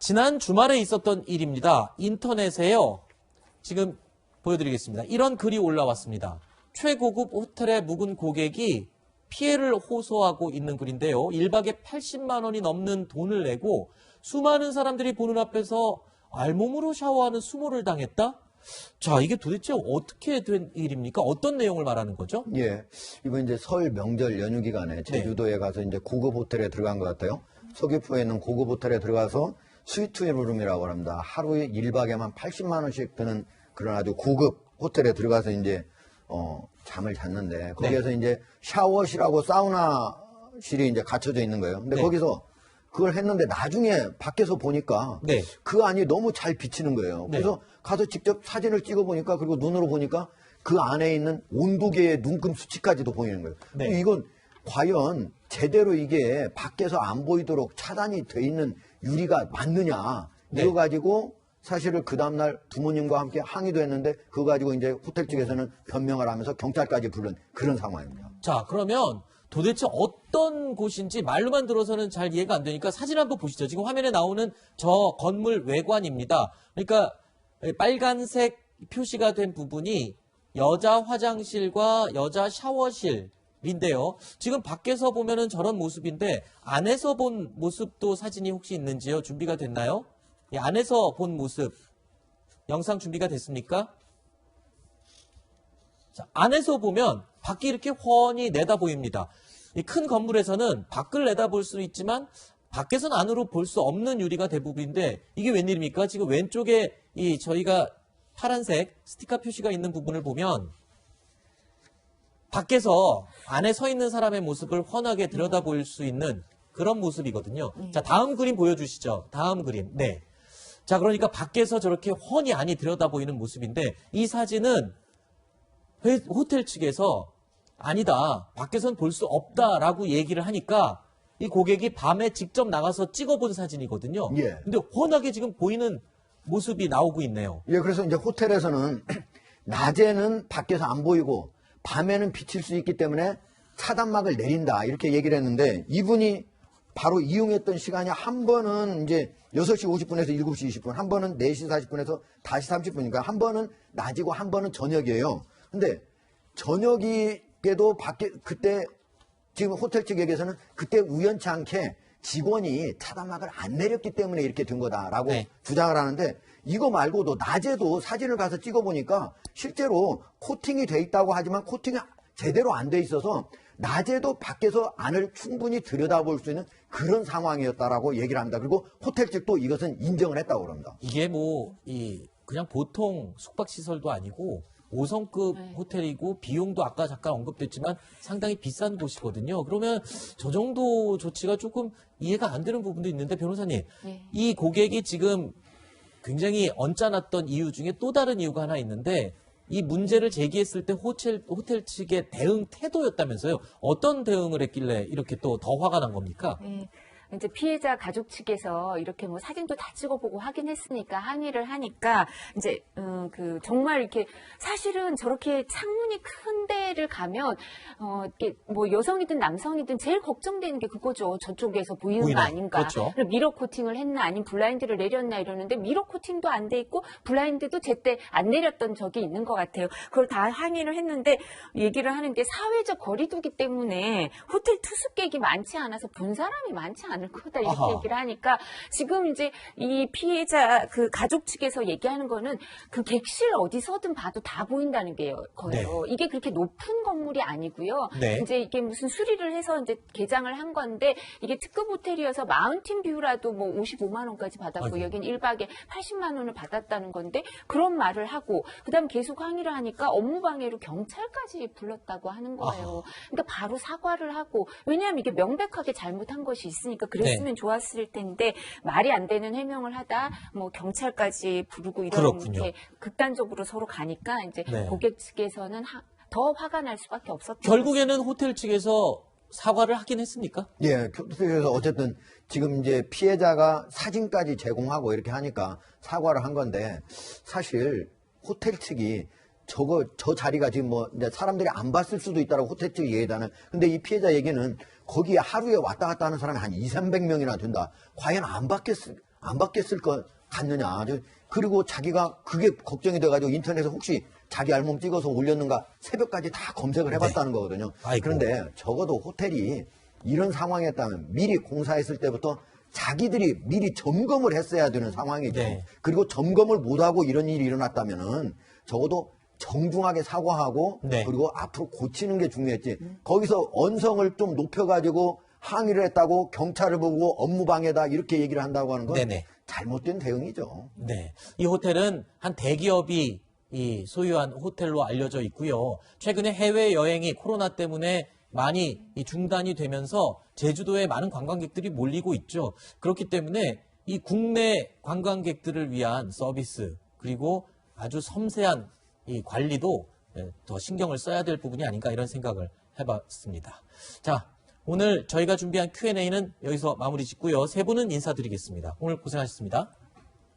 지난 주말에 있었던 일입니다. 인터넷에요. 지금 보여드리겠습니다. 이런 글이 올라왔습니다. 최고급 호텔의 묵은 고객이 피해를 호소하고 있는 글인데요. 1박에 80만 원이 넘는 돈을 내고 수많은 사람들이 보는 앞에서 알몸으로 샤워하는 수모를 당했다? 자, 이게 도대체 어떻게 된 일입니까? 어떤 내용을 말하는 거죠? 예. 이번 이제 설 명절 연휴 기간에 제주도에 가서 이제 고급 호텔에 들어간 것 같아요. 서귀포에 있는 고급 호텔에 들어가서 스위트룸이라고 합니다. 하루에 1박에만 80만 원씩 드는 그런 아주 고급 호텔에 들어가서 이제 잠을 잤는데 거기에서 이제 샤워실하고 사우나실이 이제 갖춰져 있는 거예요. 근데 거기서 그걸 했는데 나중에 밖에서 보니까 그 안이 너무 잘 비치는 거예요. 그래서 가서 직접 사진을 찍어 보니까 그리고 눈으로 보니까 그 안에 있는 온도계의 눈금 수치까지도 보이는 거예요. 이건 과연 제대로 이게 밖에서 안 보이도록 차단이 돼 있는 유리가 맞느냐 이거 가지고 사실을 그 다음날 부모님과 함께 항의도 했는데 그거 가지고 이제 호텔 측에서는 변명을 하면서 경찰까지 부른 그런 상황입니다. 자, 그러면 도대체 어떤 곳인지 말로만 들어서는 잘 이해가 안 되니까 사진 한번 보시죠. 지금 화면에 나오는 저 건물 외관입니다. 그러니까 빨간색 표시가 된 부분이 여자 화장실과 여자 샤워실인데요. 지금 밖에서 보면은 저런 모습인데 안에서 본 모습도 사진이 혹시 있는지요? 준비가 됐나요? 예, 안에서 본 모습 영상 준비가 됐습니까? 자, 안에서 보면 밖이 이렇게 훤히 내다 보입니다. 이 큰 건물에서는 밖을 내다볼 수 있지만 밖에서는 안으로 볼 수 없는 유리가 대부분인데 이게 웬일입니까? 지금 왼쪽에 이 저희가 파란색 스티커 표시가 있는 부분을 보면 밖에서 안에 서 있는 사람의 모습을 훤하게 들여다볼 수 있는 그런 모습이거든요. 자, 다음 그림 보여주시죠. 다음 그림. 네. 자, 그러니까 밖에서 저렇게 훤히 안이 들여다보이는 모습인데 이 사진은 호텔 측에서 아니다. 밖에서는 볼 수 없다라고 얘기를 하니까 이 고객이 밤에 직접 나가서 찍어본 사진이거든요. 근데 훤하게 지금 보이는 모습이 나오고 있네요. 예, 그래서 이제 호텔에서는 낮에는 밖에서 안 보이고 밤에는 비칠 수 있기 때문에 차단막을 내린다. 이렇게 얘기를 했는데 이분이 바로 이용했던 시간이 한 번은 이제 6시 50분에서 7시 20분, 한 번은 4시 40분에서 5시 30분이니까 한 번은 낮이고 한 번은 저녁이에요. 근데 저녁이게도 밖에 그때 지금 호텔 측에게서는 그때 우연치 않게 직원이 차단막을 안 내렸기 때문에 이렇게 된 거다라고 주장을 하는데 이거 말고도 낮에도 사진을 가서 찍어보니까 실제로 코팅이 돼 있다고 하지만 코팅이 제대로 안 돼 있어서 낮에도 밖에서 안을 충분히 들여다볼 수 있는 그런 상황이었다라고 얘기를 합니다. 그리고 호텔 측도 이것은 인정을 했다고 그럽니다. 이게 그냥 보통 숙박시설도 아니고 5성급 호텔이고 비용도 아까 잠깐 언급됐지만 상당히 비싼 곳이거든요. 그러면 저 정도 조치가 조금 이해가 안 되는 부분도 있는데 변호사님, 이 고객이 지금 굉장히 언짢았던 이유 중에 또 다른 이유가 하나 있는데 이 문제를 제기했을 때 호텔 측의 대응 태도였다면서요. 어떤 대응을 했길래 이렇게 또 더 화가 난 겁니까? 이제 피해자 가족 측에서 이렇게 뭐 사진도 다 찍어보고 확인했으니까 항의를 하니까 이제 정말 이렇게 사실은 저렇게 창문이 큰 데를 가면 이렇게 뭐 여성이든 남성이든 제일 걱정되는 게 그거죠. 저쪽에서 보이는 거 아닌가. 그렇죠. 미러 코팅을 했나 아니면 블라인드를 내렸나 이러는데 미러 코팅도 안 돼 있고 블라인드도 제때 안 내렸던 적이 있는 것 같아요. 그걸 다 항의를 했는데 얘기를 하는 게 사회적 거리두기 때문에 호텔 투숙객이 많지 않아서 본 사람이 많지 않을 거다 이렇게 얘기를 하니까 지금 이제 이 피해자 그 가족 측에서 얘기하는 거는 그 객실 어디서든 봐도 다 보인다는 거예요. 이게 그렇게 높은 건물이 아니고요. 이제 이게 무슨 수리를 해서 이제 개장을 한 건데 이게 특급 호텔이어서 마운틴 뷰라도 뭐 55만 원까지 받았고 여기는 1박에 80만 원을 받았다는 건데 그런 말을 하고 그다음 계속 항의를 하니까 업무방해로 경찰까지 불렀다고 하는 거예요. 그러니까 바로 사과를 하고 왜냐하면 이게 명백하게 잘못한 것이 있으니까 그랬으면 좋았을 텐데 말이 안 되는 해명을 하다 뭐 경찰까지 부르고 이렇게 극단적으로 서로 가니까 이제 고객 측에서는 더 화가 날 수밖에 없었던 결국에는 호텔 측에서 사과를 하긴 했습니까? 예, 그래서 어쨌든 지금 이제 피해자가 사진까지 제공하고 이렇게 하니까 사과를 한 건데 사실 호텔 측이 저 자리가 지금 뭐 이제 사람들이 안 봤을 수도 있다라고 호텔 측이 얘기하는. 근데 이 피해자 얘기는 거기에 하루에 왔다 갔다 하는 사람이 한 200~300명이나 된다. 과연 안 안 받겠을 것 같느냐. 그리고 자기가 그게 걱정이 돼가지고 인터넷에 혹시 자기 알몸 찍어서 올렸는가 새벽까지 다 검색을 해봤다는 거거든요. 아이고. 그런데 적어도 호텔이 이런 상황에 따르면 미리 공사했을 때부터 자기들이 미리 점검을 했어야 되는 상황이죠. 네. 그리고 점검을 못하고 이런 일이 일어났다면은 적어도 정중하게 사과하고 네. 그리고 앞으로 고치는 게 중요했지. 거기서 언성을 좀 높여가지고 항의를 했다고 경찰을 보고 업무방해다 이렇게 얘기를 한다고 하는 건 네네. 잘못된 대응이죠. 네. 이 호텔은 한 대기업이 이 소유한 호텔로 알려져 있고요. 최근에 해외 여행이 코로나 때문에 많이 이 중단이 되면서 제주도에 많은 관광객들이 몰리고 있죠. 그렇기 때문에 이 국내 관광객들을 위한 서비스 그리고 아주 섬세한 이 관리도 더 신경을 써야 될 부분이 아닌가 이런 생각을 해봤습니다. 자, 오늘 저희가 준비한 Q&A는 여기서 마무리 짓고요. 세 분은 인사드리겠습니다. 오늘 고생하셨습니다.